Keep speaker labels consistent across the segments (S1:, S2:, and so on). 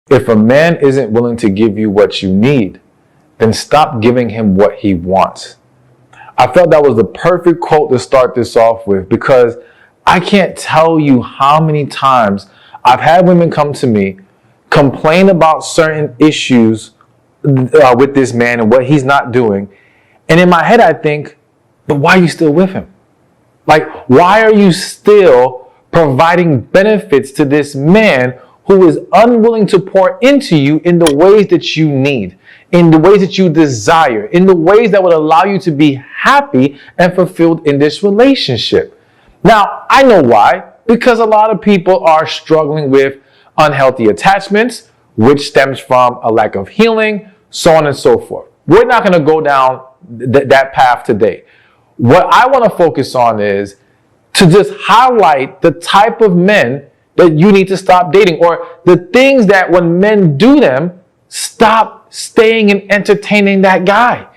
S1: If a man isn't willing to give you what you need, then stop giving him what he wants. I felt that was the perfect quote to start this off with, because I can't tell you how many times I've had women come to me, complain about certain issues with this man and what he's not doing. And in my head, I think, but why are you still with him? Like, why are you still providing benefits to this man who is unwilling to pour into you in the ways that you need, in the ways that you desire, in the ways that would allow you to be happy and fulfilled in this relationship? Now, I know why, because a lot of people are struggling with unhealthy attachments, which stems from a lack of healing, so on and so forth. We're not going to go down that path today. What I want to focus on is to just highlight the type of men that you need to stop dating, or the things that when men do them, stop staying and entertaining that guy,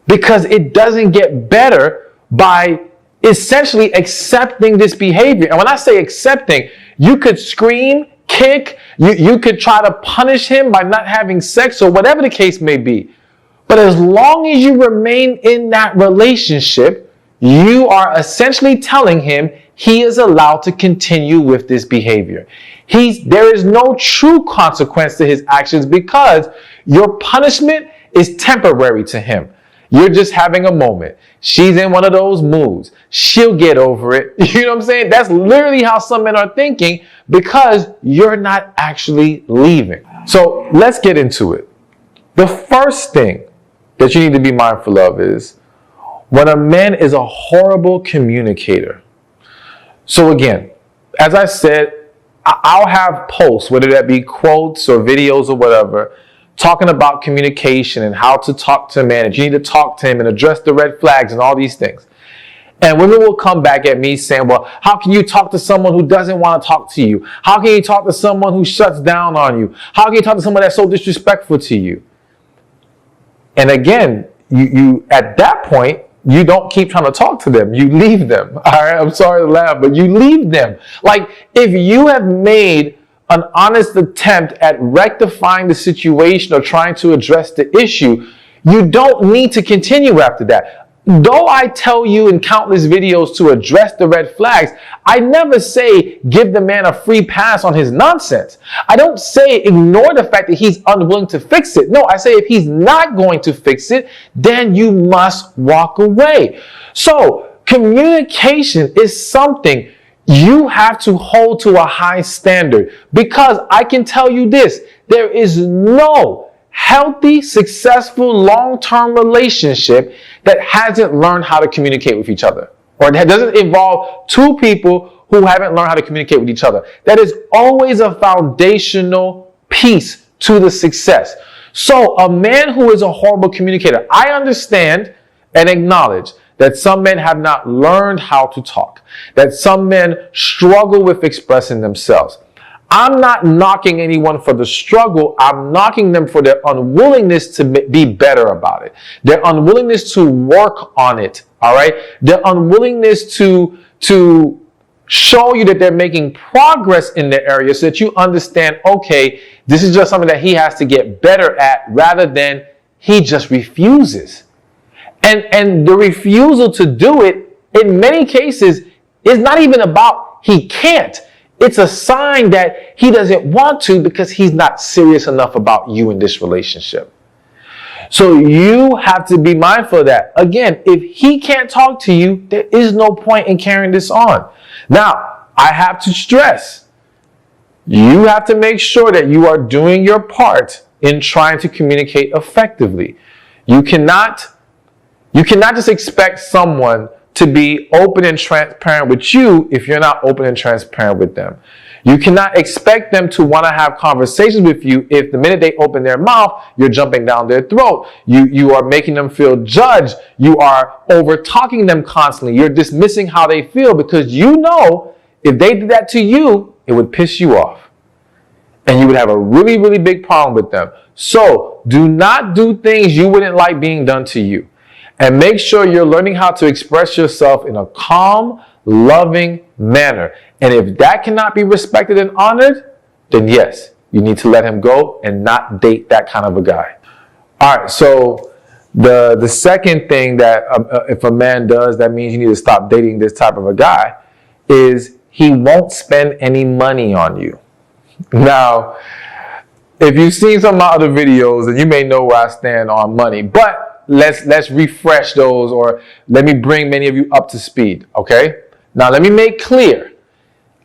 S1: because it doesn't get better by essentially accepting this behavior. And when I say accepting, you could scream, kick, you could try to punish him by not having sex or whatever the case may be. But as long as you remain in that relationship, you are essentially telling him he is allowed to continue with this behavior. There is no true consequence to his actions, because your punishment is temporary to him. You're just having a moment. She's in one of those moods. She'll get over it. You know what I'm saying? That's literally how some men are thinking, because you're not actually leaving. So let's get into it. The first thing that you need to be mindful of is when a man is a horrible communicator. So again, as I said, I'll have posts, whether that be quotes or videos or whatever, talking about communication and how to talk to a man. You need to talk to him and address the red flags and all these things. And women will come back at me saying, well, how can you talk to someone who doesn't want to talk to you? How can you talk to someone who shuts down on you? How can you talk to someone that's so disrespectful to you? And again, you at that point, you don't keep trying to talk to them. You leave them. All right, I'm sorry to laugh, but you leave them. Like, if you have made an honest attempt at rectifying the situation or trying to address the issue, you don't need to continue after that. Though I tell you in countless videos to address the red flags, I never say give the man a free pass on his nonsense. I don't say ignore the fact that he's unwilling to fix it. No, I say if he's not going to fix it, then you must walk away. So communication is something you have to hold to a high standard, because I can tell you this, there is no healthy, successful, long-term relationship that hasn't learned how to communicate with each other, or that doesn't involve two people who haven't learned how to communicate with each other. That is always a foundational piece to the success. So a man who is a horrible communicator, I understand and acknowledge that some men have not learned how to talk, that some men struggle with expressing themselves. I'm not knocking anyone for the struggle. I'm knocking them for their unwillingness to be better about it. Their unwillingness to work on it. All right. Their unwillingness to show you that they're making progress in their area, so that you understand, okay, this is just something that he has to get better at, rather than he just refuses. And the refusal to do it, in many cases, is not even about he can't. It's a sign that he doesn't want to, because he's not serious enough about you in this relationship. So you have to be mindful of that. Again, if he can't talk to you, there is no point in carrying this on. Now, I have to stress, you have to make sure that you are doing your part in trying to communicate effectively. You cannot just expect someone to be open and transparent with you if you're not open and transparent with them. You cannot expect them to want to have conversations with you if the minute they open their mouth, you're jumping down their throat. You are making them feel judged. You are over-talking them constantly. You're dismissing how they feel, because you know if they did that to you, it would piss you off. And you would have a really, really big problem with them. So do not do things you wouldn't like being done to you. And make sure you're learning how to express yourself in a calm, loving manner. And if that cannot be respected and honored, then yes, You need to let him go and not date that kind of a guy. All right, so the second thing that if a man does, that means you need to stop dating this type of a guy, is he won't spend any money on you. Now, if you've seen some of my other videos, then you may know where I stand on money, but let's refresh those, or let me bring many of you up to speed, okay? Now, let me make clear,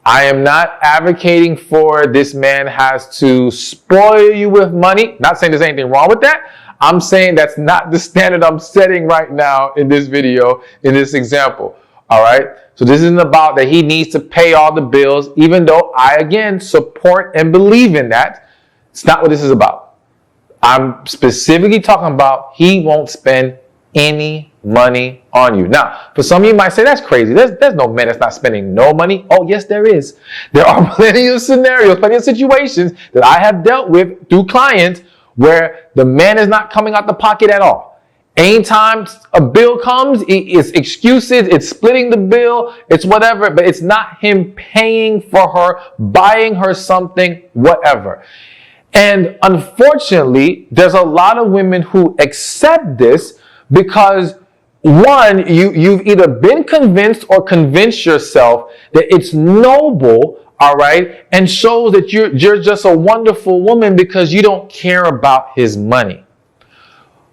S1: I am not advocating for this man has to spoil you with money. Not saying there's anything wrong with that. I'm saying that's not the standard I'm setting right now in this video, in this example, all right? So this isn't about that he needs to pay all the bills, even though I, again, support and believe in that. It's not what this is about. I'm specifically talking about he won't spend any money on you. Now, for some of you might say, that's crazy. There's no man that's not spending no money. Oh, yes, there is. There are plenty of scenarios, plenty of situations that I have dealt with through clients where the man is not coming out the pocket at all. Anytime a bill comes, it's excuses, it's splitting the bill, it's whatever, but it's not him paying for her, buying her something, whatever. And unfortunately, there's a lot of women who accept this because, one, you've either been convinced or convinced yourself that it's noble, all right, and shows that you're just a wonderful woman because you don't care about his money.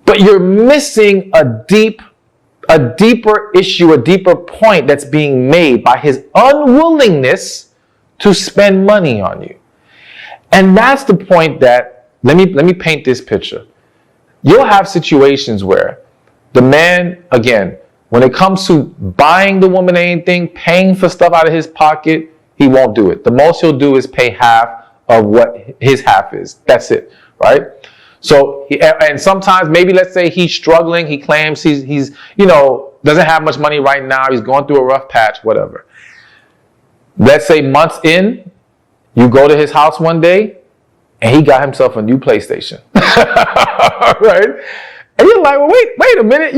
S1: But you're missing a deeper issue, a deeper point that's being made by his unwillingness to spend money on you. And that's the point that, let me paint this picture. You'll have situations where the man, again, when it comes to buying the woman anything, paying for stuff out of his pocket, he won't do it. The most he'll do is pay half of what his half is. That's it, right? So, and sometimes maybe let's say he's struggling. He claims he's doesn't have much money right now. He's going through a rough patch, whatever. Let's say months in, you go to his house one day and he got himself a new PlayStation, right? And you're like, well, wait a minute.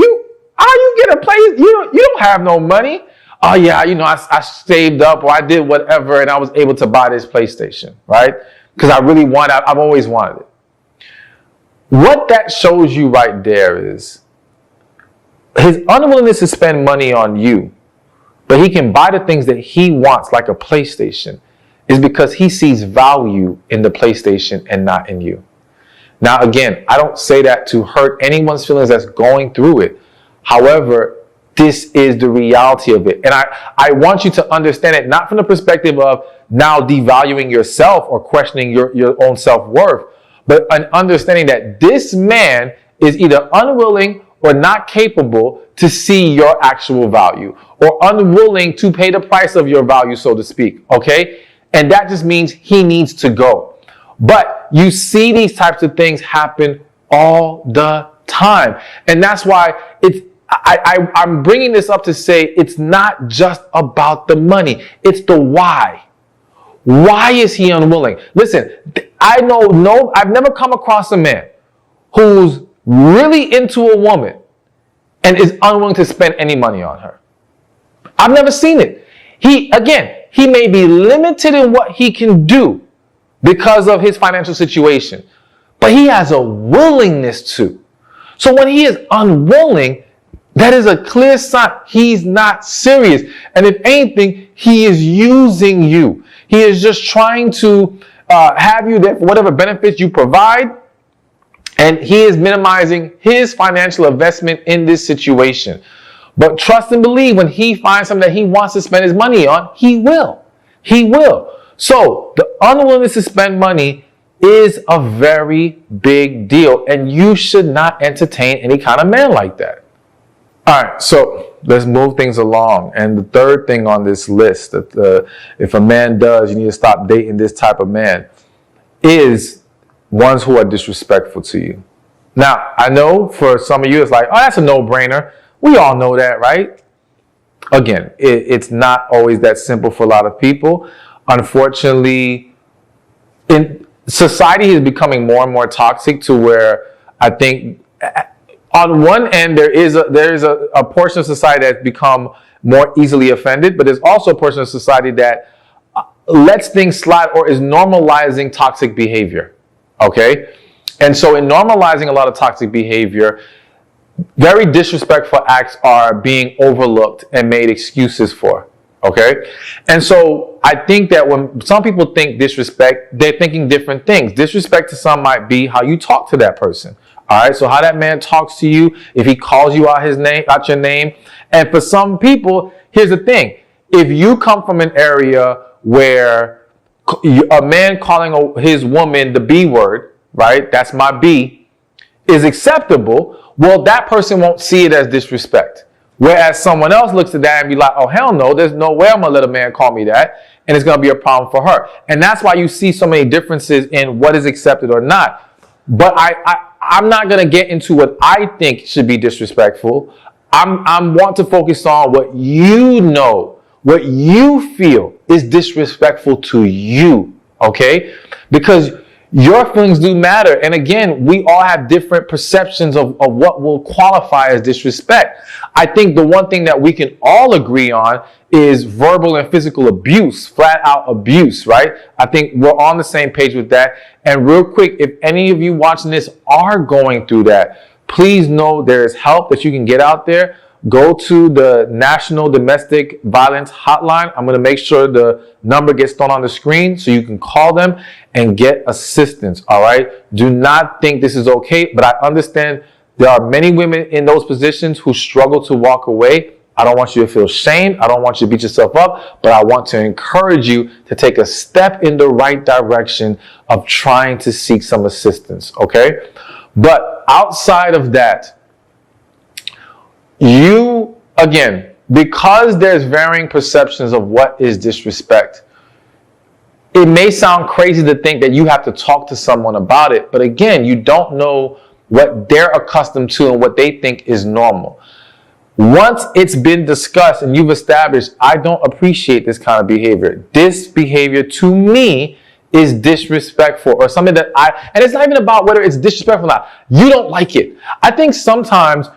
S1: How you get a play? You don't have no money. Oh yeah, I saved up or I did whatever and I was able to buy this PlayStation, right? Because I've always wanted it. What that shows you right there is his unwillingness to spend money on you, but he can buy the things that he wants, like a PlayStation, is because he sees value in the PlayStation and not in you. Now, again, I don't say that to hurt anyone's feelings that's going through it. However, this is the reality of it. And I want you to understand it, not from the perspective of now devaluing yourself or questioning your own self-worth, but an understanding that this man is either unwilling or not capable to see your actual value, or unwilling to pay the price of your value, so to speak, okay? And that just means he needs to go. But you see these types of things happen all the time. And that's why I'm bringing this up to say it's not just about the money. It's the why. Why is he unwilling? Listen, I've never come across a man who's really into a woman and is unwilling to spend any money on her. I've never seen it. He may be limited in what he can do because of his financial situation, but he has a willingness to. So when he is unwilling, that is a clear sign he's not serious. And if anything, he is using you. He is just trying to have you there for whatever benefits you provide. And he is minimizing his financial investment in this situation. But trust and believe, when he finds something that he wants to spend his money on, he will. He will. So the unwillingness to spend money is a very big deal. And you should not entertain any kind of man like that. All right, so let's move things along. And the third thing on this list, that if a man does, you need to stop dating this type of man, is ones who are disrespectful to you. Now, I know for some of you, it's like, oh, that's a no-brainer. We all know that, right? Again, it's not always that simple for a lot of people. Unfortunately, society is becoming more and more toxic to where I think on one end, there is a portion of society that's become more easily offended, but there's also a portion of society that lets things slide or is normalizing toxic behavior. Okay? And so in normalizing a lot of toxic behavior, very disrespectful acts are being overlooked and made excuses for. Okay? And so I think that when some people think disrespect, they're thinking different things. Disrespect to some might be how you talk to that person. All right? So how that man talks to you, if he calls you out your name. And for some people, here's the thing. If you come from an area where a man calling his woman the B word, right? That's my B, is acceptable. Well, that person won't see it as disrespect. Whereas someone else looks at that and be like, oh, hell no, there's no way I'm going to let a man call me that. And it's going to be a problem for her. And that's why you see so many differences in what is accepted or not. But I'm not going to get into what I think should be disrespectful. I want to focus on what you know, what you feel is disrespectful to you. Okay? Because your feelings do matter. And again, we all have different perceptions of what will qualify as disrespect. I think the one thing that we can all agree on is verbal and physical abuse, flat out abuse, right? I think we're on the same page with that. And real quick, if any of you watching this are going through that, please know there is help that you can get out there. Go to the National Domestic Violence Hotline. I'm going to make sure the number gets thrown on the screen so you can call them and get assistance, all right? Do not think this is okay, but I understand there are many women in those positions who struggle to walk away. I don't want you to feel shame. I don't want you to beat yourself up, but I want to encourage you to take a step in the right direction of trying to seek some assistance, okay? But outside of that, you, again, because there's varying perceptions of what is disrespect, it may sound crazy to think that you have to talk to someone about it. But again, you don't know what they're accustomed to and what they think is normal. Once it's been discussed and you've established, I don't appreciate this kind of behavior. This behavior to me is disrespectful or something that and it's not even about whether it's disrespectful or not. You don't like it. I think sometimes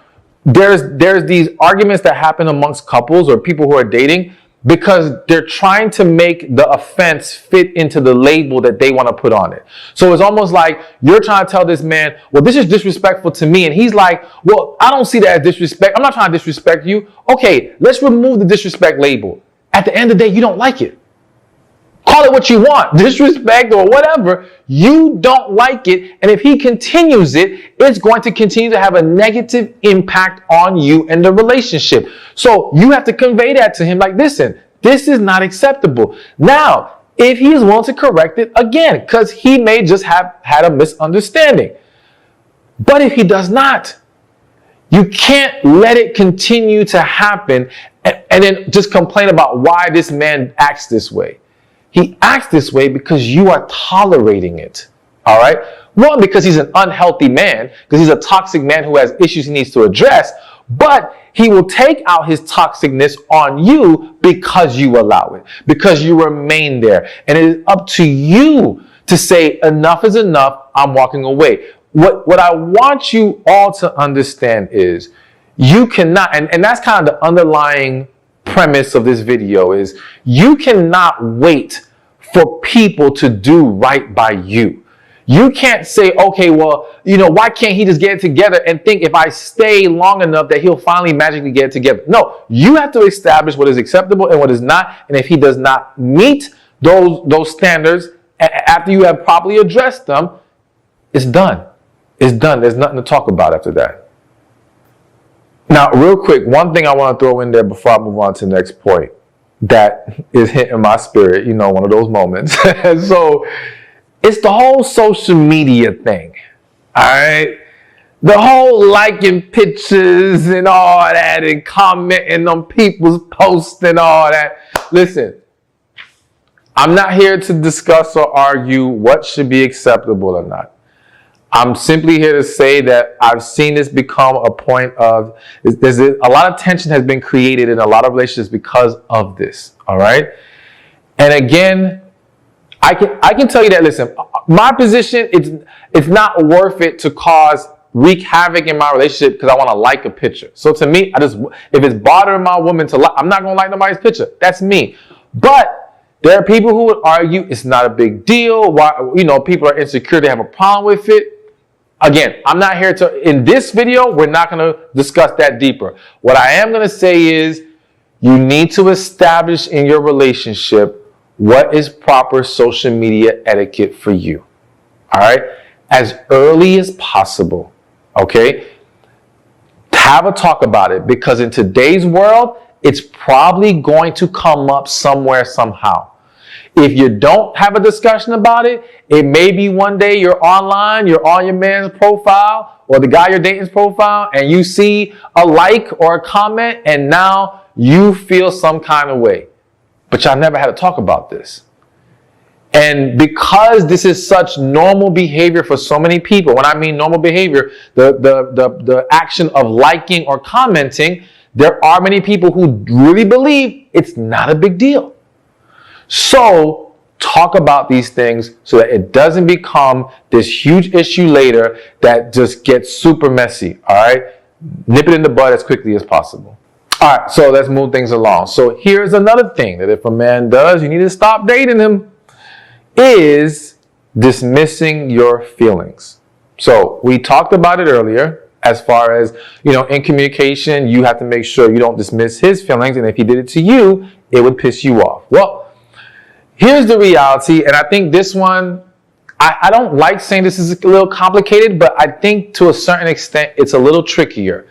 S1: there's these arguments that happen amongst couples or people who are dating because they're trying to make the offense fit into the label that they want to put on it. So it's almost like you're trying to tell this man, well, this is disrespectful to me. And he's like, well, I don't see that as disrespect. I'm not trying to disrespect you. Okay, let's remove the disrespect label. At the end of the day, you don't like it. Call it what you want, disrespect or whatever. You don't like it. And if he continues it, it's going to continue to have a negative impact on you and the relationship. So you have to convey that to him like, listen, this is not acceptable. Now, if he is willing to correct it again, because he may just have had a misunderstanding. But if he does not, you can't let it continue to happen and then just complain about why this man acts this way. He acts this way because you are tolerating it. All right? One, because he's an unhealthy man, because he's a toxic man who has issues he needs to address, but he will take out his toxicness on you because you allow it, because you remain there. And it is up to you to say, enough is enough, I'm walking away. What I want you all to understand is you cannot, and that's kind of the underlying premise of this video is you cannot wait for people to do right by you. You can't say, okay, well, why can't he just get it together and think if I stay long enough that he'll finally magically get it together? No, you have to establish what is acceptable and what is not. And if he does not meet those standards after you have properly addressed them, it's done. It's done. There's nothing to talk about after that. Now, real quick, one thing I want to throw in there before I move on to the next point that is hitting my spirit, one of those moments. So it's the whole social media thing, all right? The whole liking pictures and all that and commenting on people's posts and all that. Listen, I'm not here to discuss or argue what should be acceptable or not. I'm simply here to say that I've seen this become a point of, a lot of tension has been created in a lot of relationships because of this, all right? And again, I can tell you that, listen, my position, it's not worth it to wreak havoc in my relationship because I want to like a picture. So to me, if it's bothering my woman to like, I'm not going to like nobody's picture. That's me. But There are people who would argue it's not a big deal. Why, people are insecure, they have a problem with it. Again, I'm not here in this video, we're not going to discuss that deeper. What I am going to say is you need to establish in your relationship what is proper social media etiquette for you. All right? As early as possible. Okay? Have a talk about it, because in today's world, it's probably going to come up somewhere, somehow. If you don't have a discussion about it, it may be one day you're online, you're on your man's profile or the guy you're dating's profile, and you see a like or a comment, and now you feel some kind of way. But y'all never had to talk about this. And because this is such normal behavior for so many people, when I mean normal behavior, the action of liking or commenting, there are many people who really believe it's not a big deal. So talk about these things so that it doesn't become this huge issue later that just gets super messy. All right. Nip it in the bud as quickly as possible. All right. So let's move things along. So here's another thing that if a man does, you need to stop dating him, is dismissing your feelings. So we talked about it earlier as far as, in communication, you have to make sure you don't dismiss his feelings. And if he did it to you, it would piss you off. Well, here's the reality, and I think this one, I don't like saying this is a little complicated, but I think to a certain extent, it's a little trickier.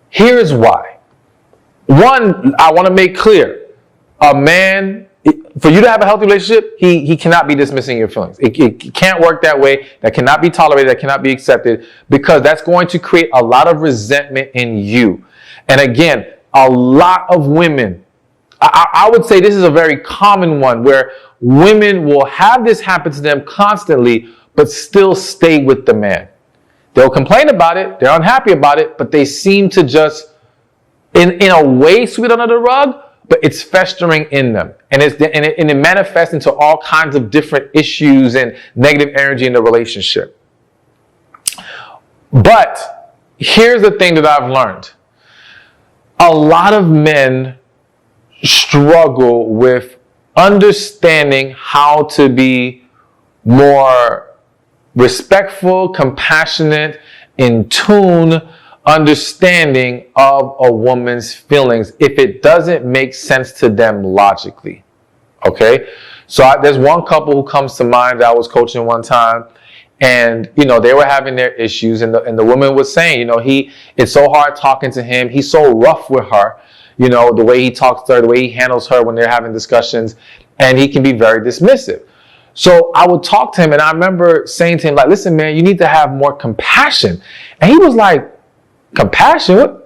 S1: Here's why. One, I want to make clear, a man, for you to have a healthy relationship, he cannot be dismissing your feelings. It can't work that way. That cannot be tolerated. That cannot be accepted, because that's going to create a lot of resentment in you. And again, a lot of women, I would say this is a very common one, where women will have this happen to them constantly, but still stay with the man. They'll complain about it, they're unhappy about it, but they seem to just, in a way, sweep it under the rug, but it's festering in them. And it manifests into all kinds of different issues and negative energy in the relationship. But here's the thing that I've learned. A lot of men struggle with understanding how to be more respectful, compassionate, in tune, understanding of a woman's feelings if it doesn't make sense to them logically. Okay? So there's one couple who comes to mind that I was coaching one time, and they were having their issues, and the woman was saying, it's so hard talking to him, he's so rough with her. The way he talks to her, the way he handles her when they're having discussions, and he can be very dismissive. So I would talk to him, and I remember saying to him, like, listen, man, you need to have more compassion. And he was like, compassion?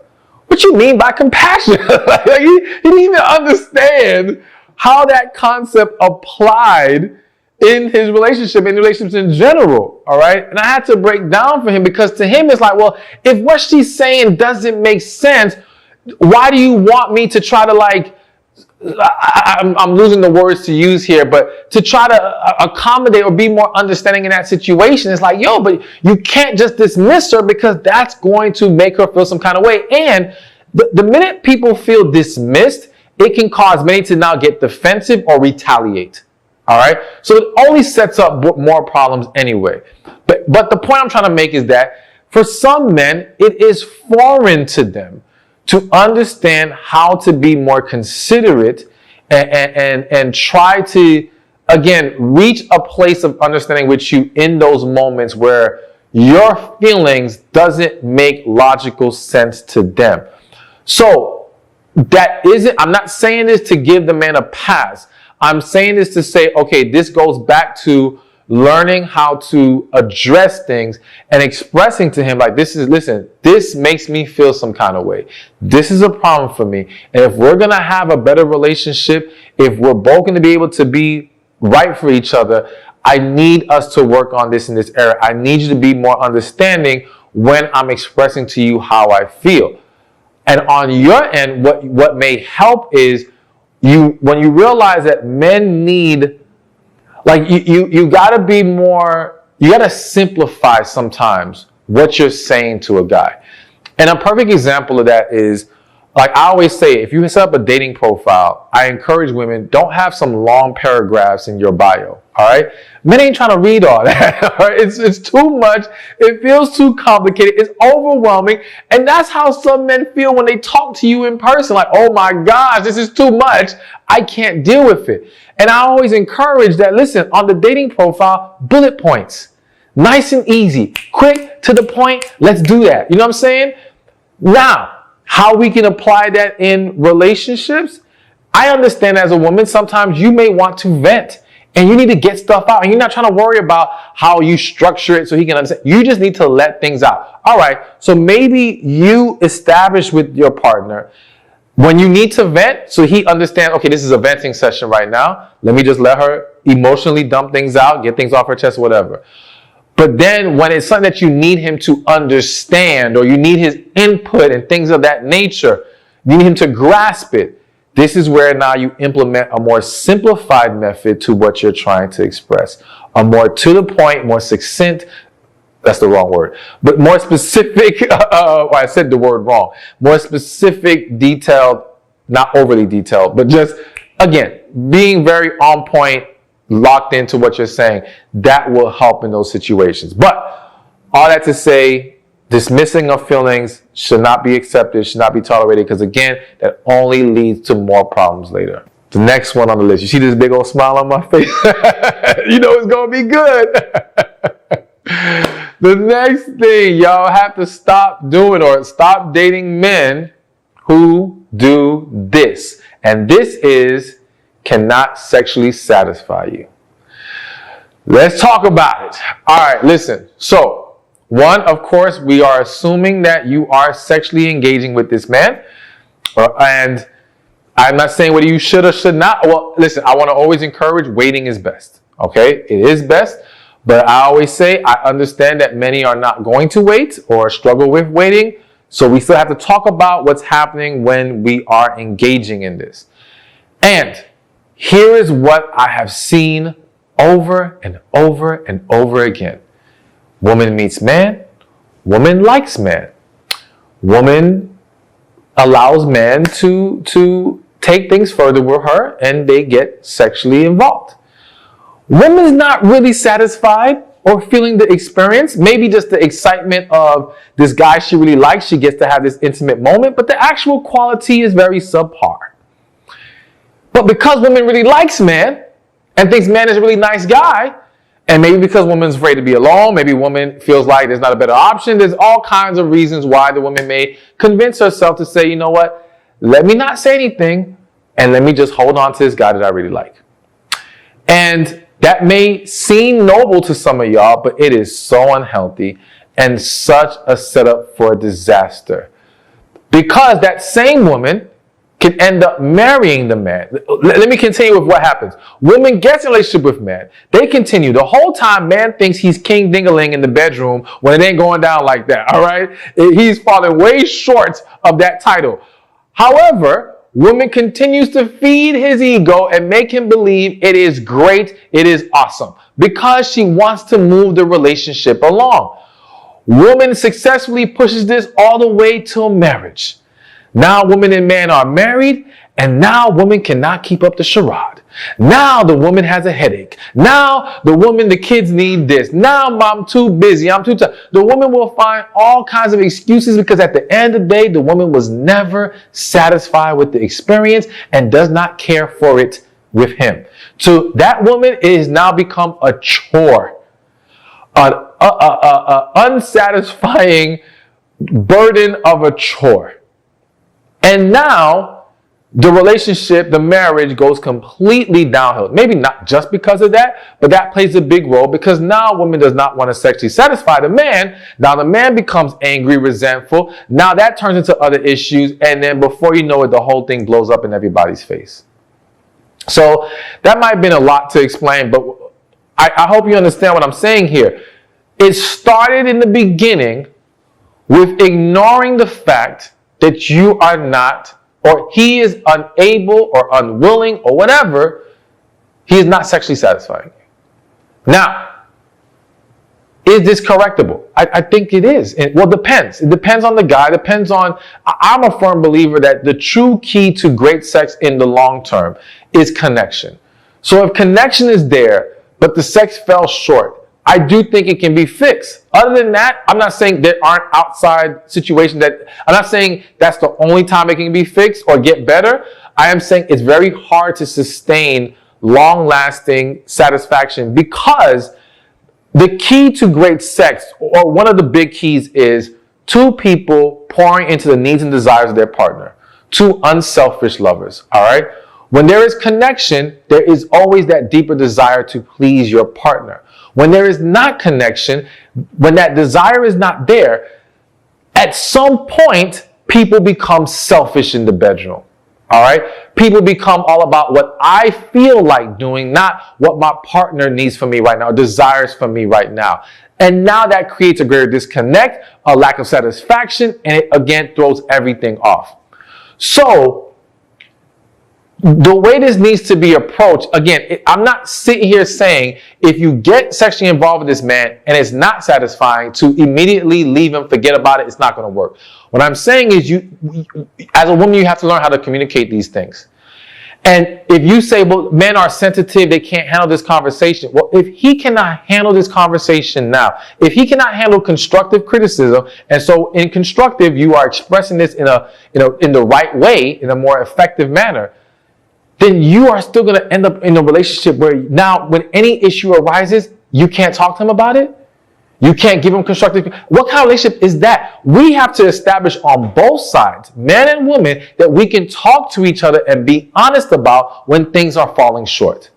S1: What you mean by compassion? He didn't even understand how that concept applied in his relationship, in relationships in general, all right? And I had to break down for him, because to him, it's like, well, if what she's saying doesn't make sense, why do you want me to try to I'm losing the words to use here, but to try to accommodate or be more understanding in that situation? It's like, but you can't just dismiss her, because that's going to make her feel some kind of way. And the minute people feel dismissed, it can cause many to now get defensive or retaliate. All right. So it only sets up more problems anyway. But the point I'm trying to make is that for some men, it is foreign to them to understand how to be more considerate and try to, again, reach a place of understanding with you in those moments where your feelings doesn't make logical sense to them. So I'm not saying this to give the man a pass. I'm saying this to say, okay, this goes back to learning how to address things and expressing to him, like, listen, this makes me feel some kind of way. This is a problem for me. And if we're going to have a better relationship, if we're both going to be able to be right for each other, I need us to work on this in this area. I need you to be more understanding when I'm expressing to you how I feel. And on your end, what may help is when you realize that men need, you gotta be more, you gotta simplify sometimes what you're saying to a guy. And a perfect example of that is Like I always say, if you set up a dating profile, I encourage women, don't have some long paragraphs in your bio. All right. Men ain't trying to read all that. All right? It's too much. It feels too complicated. It's overwhelming. And that's how some men feel when they talk to you in person. Like, oh my gosh, this is too much. I can't deal with it. And I always encourage that, listen, on the dating profile, bullet points. Nice and easy. Quick, to the point. Let's do that. You know what I'm saying? Now, how we can apply that in relationships? I understand as a woman, sometimes you may want to vent and you need to get stuff out and you're not trying to worry about how you structure it so he can understand. You just need to let things out. All right. So maybe you establish with your partner when you need to vent so he understands, okay, this is a venting session right now. Let me just let her emotionally dump things out, get things off her chest, whatever. But then when it's something that you need him to understand or you need his input and things of that nature, you need him to grasp it. This is where now you implement a more simplified method to what you're trying to express. A more to the point, more succinct, that's the wrong word, but more specific, well, I said the word wrong, more specific, detailed, not overly detailed, but just, again, being very on point, locked into what you're saying, that will help in those situations. But all that to say, dismissing of feelings should not be accepted, should not be tolerated, because again, that only leads to more problems later. The next one on the list, you see this big old smile on my face? You know it's going to be good. The next thing y'all have to stop doing or stop dating men who do this. And this is cannot sexually satisfy you. Let's talk about it. All right, listen. So, one, of course, we are assuming that you are sexually engaging with this man. And I'm not saying whether you should or should not. Well, listen, I want to always encourage waiting is best. Okay? It is best. But I always say I understand that many are not going to wait or struggle with waiting. So we still have to talk about what's happening when we are engaging in this. And here is what I have seen over and over and over again. Woman meets man. Woman likes man. Woman allows man to take things further with her and they get sexually involved. Woman's not really satisfied or feeling the experience. Maybe just the excitement of this guy she really likes. She gets to have this intimate moment, but the actual quality is very subpar. But because woman really likes man and thinks man is a really nice guy, and maybe because woman's afraid to be alone, maybe woman feels like there's not a better option, there's all kinds of reasons why the woman may convince herself to say, you know what, let me not say anything and let me just hold on to this guy that I really like. And that may seem noble to some of y'all, but it is so unhealthy and such a setup for a disaster. Because that same woman can end up marrying the man. Let me continue with what happens. Women get in a relationship with man. They continue. The whole time, man thinks he's king ding-a-ling in the bedroom when it ain't going down like that, all right? He's falling way short of that title. However, woman continues to feed his ego and make him believe it is great, it is awesome, because she wants to move the relationship along. Woman successfully pushes this all the way till marriage. Now woman and man are married, and now woman cannot keep up the charade. Now the woman has a headache. Now the kids need this. Now I'm too busy. I'm too tired. The woman will find all kinds of excuses because at the end of the day, the woman was never satisfied with the experience and does not care for it with him. So that woman is now become a chore, an unsatisfying burden of a chore. And now the relationship, the marriage goes completely downhill. Maybe not just because of that, but that plays a big role because now a woman does not want to sexually satisfy the man. Now the man becomes angry, resentful. Now that turns into other issues. And then before you know it, the whole thing blows up in everybody's face. So that might have been a lot to explain, but I hope you understand what I'm saying here. It started in the beginning with ignoring the fact that you are not, or he is unable or unwilling or whatever, he is not sexually satisfying you. Now, Is this correctable? I think it is. Well, depends. It depends on the guy. Depends on, I'm a firm believer that the true key to great sex in the long term is connection. So if connection is there, but the sex fell short, I do think it can be fixed. Other than that, I'm not saying there aren't outside situations I'm not saying that's the only time it can be fixed or get better. I am saying it's very hard to sustain long-lasting satisfaction, because the key to great sex, or one of the big keys, is two people pouring into the needs and desires of their partner. Two unselfish lovers, all right? When there is connection, there is always that deeper desire to please your partner. When there is not connection, when that desire is not there, at some point, people become selfish in the bedroom. All right? People become all about what I feel like doing, not what my partner needs from me right now, desires from me right now. And now that creates a greater disconnect, a lack of satisfaction, and it again throws everything off. So, the way this needs to be approached, again, I'm not sitting here saying if you get sexually involved with this man and it's not satisfying, to immediately leave him, forget about it, it's not going to work. What I'm saying is, you, as a woman, you have to learn how to communicate these things. And if you say, well, men are sensitive, they can't handle this conversation. Well, if he cannot handle this conversation now, if he cannot handle constructive criticism, and so in constructive, you are expressing this in the right way, in a more effective manner, then you are still going to end up in a relationship where now when any issue arises, you can't talk to him about it. You can't give him constructive. What kind of relationship is that? We have to establish on both sides, men and women, that we can talk to each other and be honest about when things are falling short,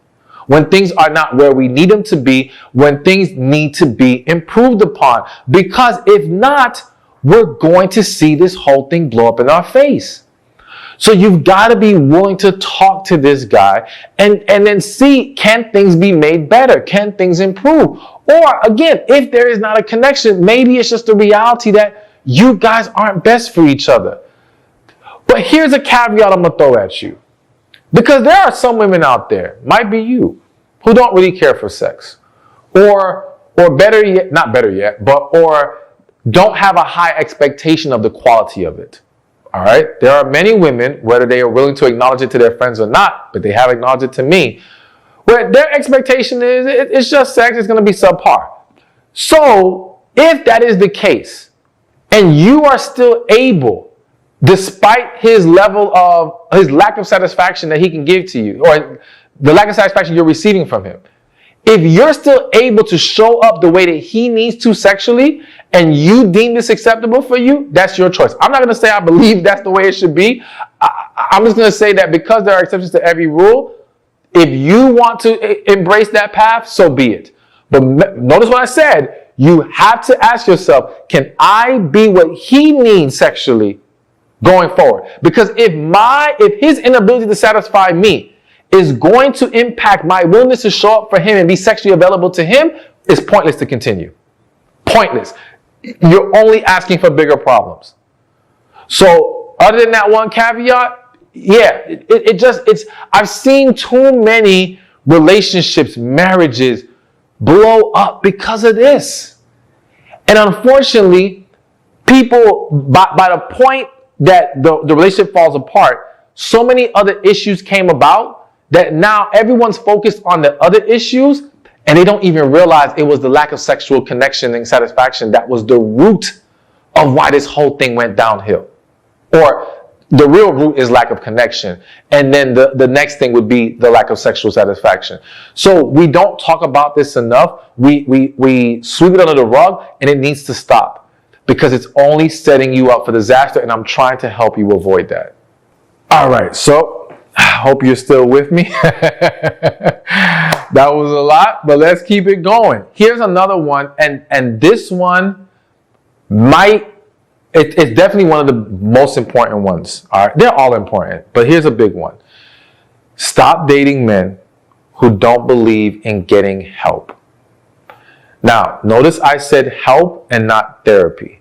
S1: when things are not where we need them to be, when things need to be improved upon. Because if not, we're going to see this whole thing blow up in our face. So you've got to be willing to talk to this guy and then see, can things be made better? Can things improve? Or again, if there is not a connection, maybe it's just a reality that you guys aren't best for each other. But here's a caveat I'm going to throw at you. Because there are some women out there, might be you, who don't really care for sex. Or better yet, not better yet, or don't have a high expectation of the quality of it. All right. There are many women, whether they are willing to acknowledge it to their friends or not, but they have acknowledged it to me, where their expectation is it's just sex, it's going to be subpar. So if that is the case, and you are still able, despite his lack of satisfaction that he can give to you, or the lack of satisfaction you're receiving from him, if you're still able to show up the way that he needs to sexually, and you deem this acceptable for you, that's your choice. I'm not going to say I believe that's the way it should be. I'm just going to say that because there are exceptions to every rule, if you want to embrace that path, so be it. But notice what I said. You have to ask yourself, can I be what he needs sexually going forward? Because if his inability to satisfy me is going to impact my willingness to show up for him and be sexually available to him, it's pointless to continue. Pointless. You're only asking for bigger problems. So other than that one caveat, yeah, I've seen too many relationships, marriages blow up because of this. And unfortunately, people, by the point that the relationship falls apart, so many other issues came about that now everyone's focused on the other issues, and they don't even realize it was the lack of sexual connection and satisfaction that was the root of why this whole thing went downhill. Or the real root is lack of connection. And then the next thing would be the lack of sexual satisfaction. So we don't talk about this enough. We sweep it under the rug, and it needs to stop because it's only setting you up for disaster, and I'm trying to help you avoid that. All right, so I hope you're still with me. That was a lot, but let's keep it going. Here's another one, and this one it's definitely one of the most important ones. All right, they're all important, but here's a big one. Stop dating men who don't believe in getting help. Now, notice I said help and not therapy.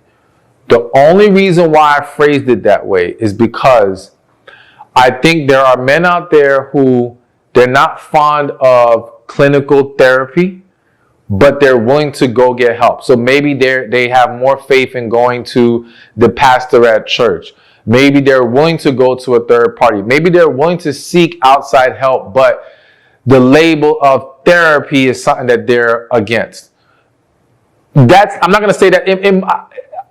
S1: The only reason why I phrased it that way is because I think there are men out there who they're not fond of clinical therapy, but they're willing to go get help. So maybe they have more faith in going to the pastor at church. Maybe they're willing to go to a third party. Maybe they're willing to seek outside help, but the label of therapy is something that they're against. I'm not going to say that.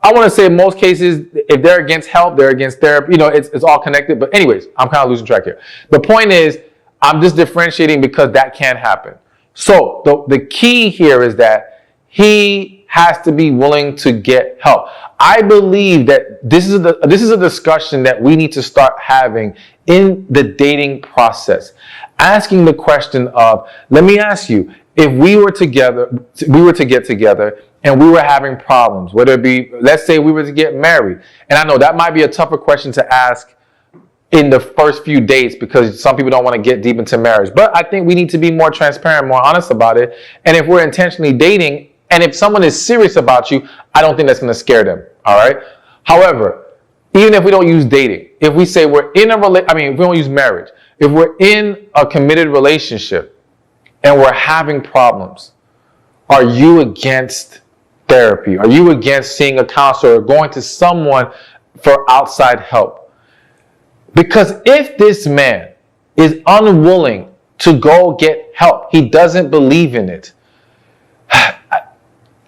S1: I want to say in most cases, if they're against help, they're against therapy. It's all connected. But anyways, I'm kind of losing track here. The point is, I'm just differentiating because that can happen. So the key here is that he has to be willing to get help. I believe that this is a discussion that we need to start having in the dating process. Asking the question of, let me ask you, if we were to get together and we were having problems, whether it be, let's say we were to get married. And I know that might be a tougher question to ask in the first few dates because some people don't want to get deep into marriage. But I think we need to be more transparent, more honest about it. And if we're intentionally dating, and if someone is serious about you, I don't think that's going to scare them. All right. However, even if we don't use dating, if we say we're in if we don't use marriage, if we're in a committed relationship and we're having problems, are you against therapy? Are you against seeing a counselor or going to someone for outside help? Because if this man is unwilling to go get help, he doesn't believe in it,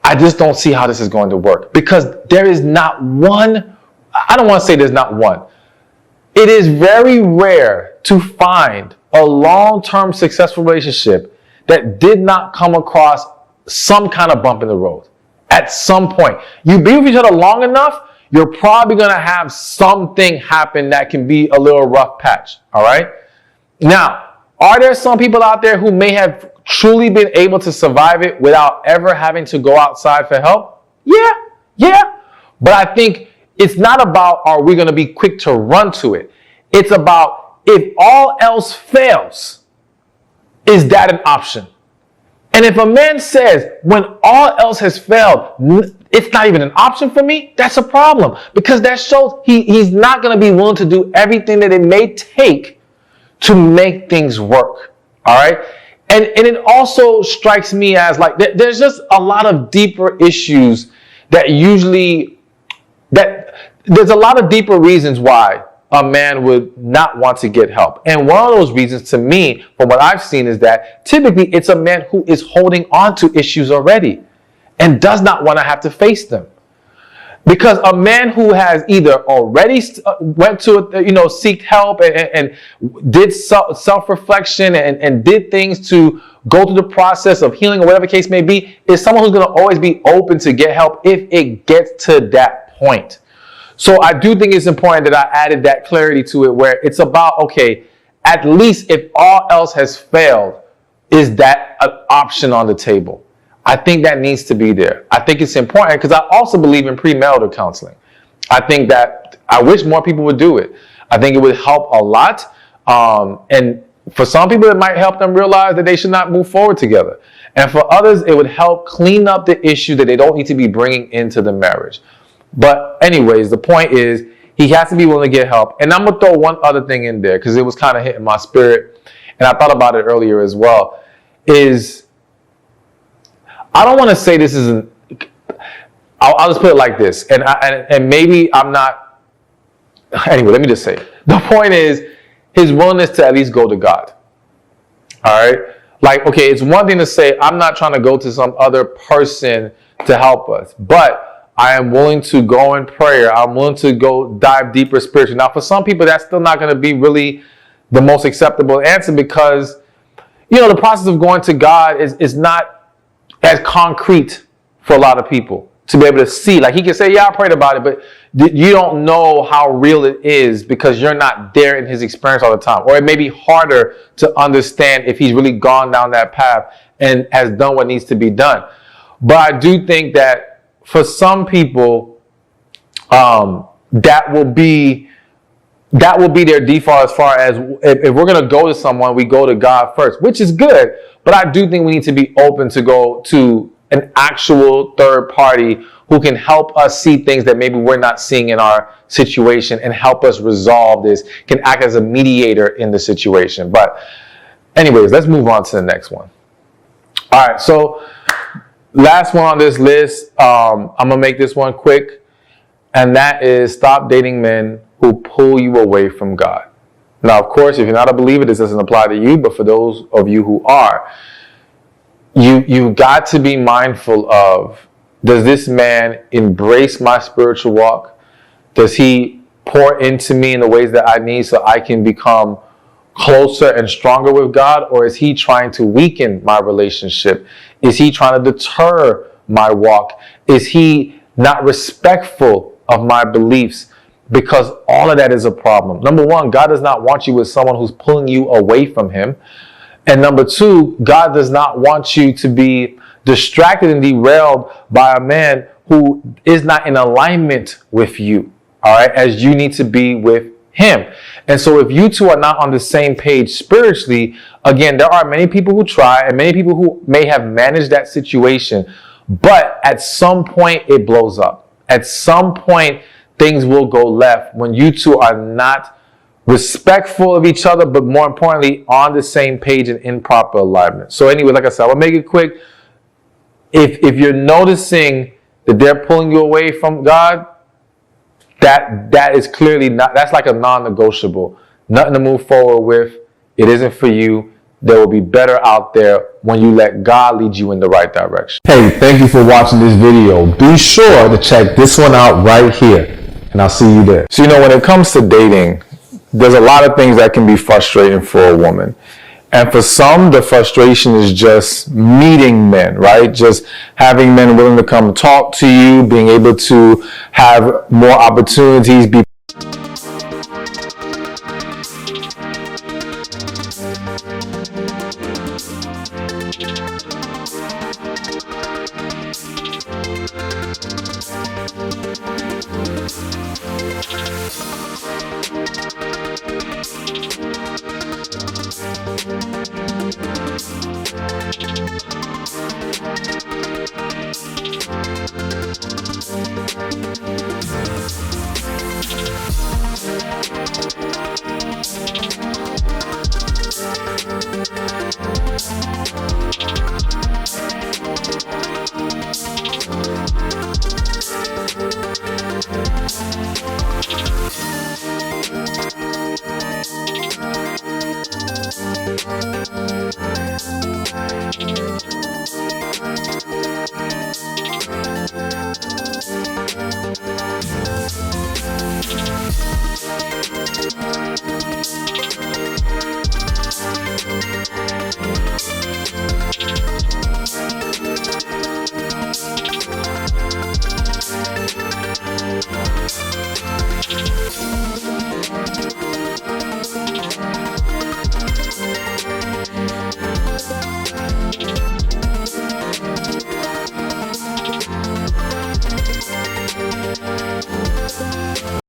S1: I just don't see how this is going to work. Because there is not one, I don't want to say there's not one. It is very rare to find a long-term successful relationship that did not come across some kind of bump in the road. At some point, you be with each other long enough, you're probably going to have something happen that can be a little rough patch. All right. Now, are there some people out there who may have truly been able to survive it without ever having to go outside for help? Yeah. But I think it's not about, are we going to be quick to run to it? It's about, if all else fails, is that an option? And if a man says, when all else has failed, it's not even an option for me, that's a problem. Because that shows he's not going to be willing to do everything that it may take to make things work. All right? And it also strikes me as like, there's just a lot of deeper issues that there's a lot of deeper reasons why a man would not want to get help. And one of those reasons to me, from what I've seen, is that typically it's a man who is holding on to issues already and does not want to have to face them. Because a man who has either already went to, seek help and did self-reflection and did things to go through the process of healing or whatever the case may be, is someone who's going to always be open to get help if it gets to that point. So I do think it's important that I added that clarity to it, where it's about, okay, at least if all else has failed, is that an option on the table? I think that needs to be there. I think it's important because I also believe in premarital counseling. I think that I wish more people would do it. I think it would help a lot. And for some people, it might help them realize that they should not move forward together. And for others, it would help clean up the issue that they don't need to be bringing into the marriage. But anyways, the point is he has to be willing to get help. And I'm going to throw one other thing in there because it was kind of hitting my spirit. And I thought about it earlier as well, is I don't want to say this isn't, I'll just put it like this. And maybe I'm not, anyway, let me just say it. The point is his willingness to at least go to God. All right. Like, okay, it's one thing to say, I'm not trying to go to some other person to help us, but I am willing to go in prayer. I'm willing to go dive deeper spiritually. Now, for some people, that's still not going to be really the most acceptable answer because, the process of going to God is not as concrete for a lot of people to be able to see. Like, he can say, yeah, I prayed about it, but you don't know how real it is because you're not there in his experience all the time. Or it may be harder to understand if he's really gone down that path and has done what needs to be done. But I do think that for some people, that will be their default as far as if we're going to go to someone, we go to God first, which is good. But I do think we need to be open to go to an actual third party who can help us see things that maybe we're not seeing in our situation and help us resolve this, can act as a mediator in the situation. But anyways, let's move on to the next one. All right, so last one on this list, I'm going to make this one quick, and that is stop dating men who pull you away from God. Now, of course, if you're not a believer, this doesn't apply to you, but for those of you who are, you've got to be mindful of, does this man embrace my spiritual walk? Does he pour into me in the ways that I need so I can become closer and stronger with God? Or is he trying to weaken my relationship? Is he trying to deter my walk? Is he not respectful of my beliefs? Because all of that is a problem. Number one, God does not want you with someone who's pulling you away from him. And number two, God does not want you to be distracted and derailed by a man who is not in alignment with you, all right, as you need to be with him. And so if you two are not on the same page spiritually, again, there are many people who try and many people who may have managed that situation, but at some point it blows up. At some point, things will go left when you two are not respectful of each other, but more importantly, on the same page and in proper alignment. So anyway, like I said, I'll make it quick. If you're noticing that they're pulling you away from God, that is clearly not, that's like a non-negotiable. Nothing to move forward with. It isn't for you. There will be better out there when you let God lead you in the right direction. Hey, thank you for watching this video. Be sure to check this one out right here, and I'll see you there. So, when it comes to dating, there's a lot of things that can be frustrating for a woman. And for some, the frustration is just meeting men, right? Just having men willing to come talk to you, being able to have more opportunities, be